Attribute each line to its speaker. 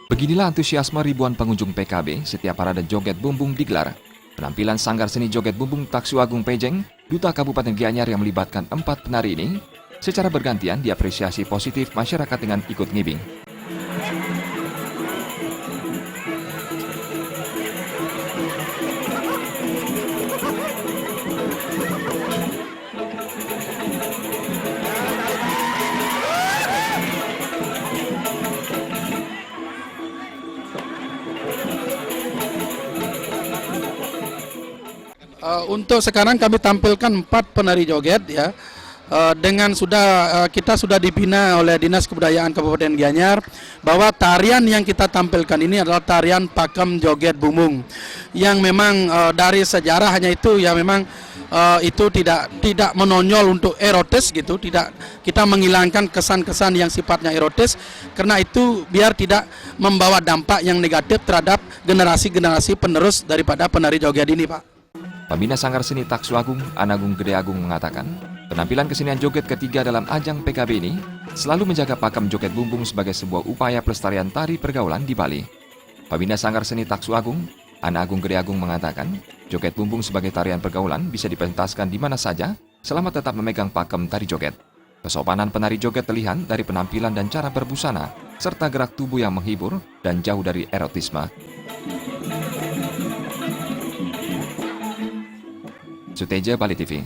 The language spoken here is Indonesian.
Speaker 1: Beginilah antusiasme ribuan pengunjung PKB setiap parade joget bumbung digelar. Penampilan sanggar seni joget bumbung Taksu Agung Pejeng, Duta Kabupaten Gianyar yang melibatkan 4 penari ini, secara bergantian diapresiasi positif masyarakat dengan ikut ngibing.
Speaker 2: Untuk sekarang kami tampilkan 4 penari joget ya. Dengan kita sudah dibina oleh Dinas Kebudayaan Kabupaten Gianyar bahwa tarian yang kita tampilkan ini adalah tarian pakem joget bumbung yang memang dari sejarah hanya itu ya memang itu tidak menonjol untuk erotis gitu, tidak kita menghilangkan kesan-kesan yang sifatnya erotis karena itu biar tidak membawa dampak yang negatif terhadap generasi-generasi penerus daripada penari joget ini, Pak.
Speaker 1: Pembina Sanggar Seni Taksu Agung, Anagung Gede Agung mengatakan, penampilan kesenian joget ketiga dalam ajang PKB ini selalu menjaga pakem joget bumbung sebagai sebuah upaya pelestarian tari pergaulan di Bali. Pembina Sanggar Seni Taksu Agung, Anagung Gede Agung mengatakan, joget bumbung sebagai tarian pergaulan bisa dipentaskan di mana saja selama tetap memegang pakem tari joget. Kesopanan penari joget terlihat dari penampilan dan cara berbusana, serta gerak tubuh yang menghibur dan jauh dari erotisme. Suteja, Bali TV.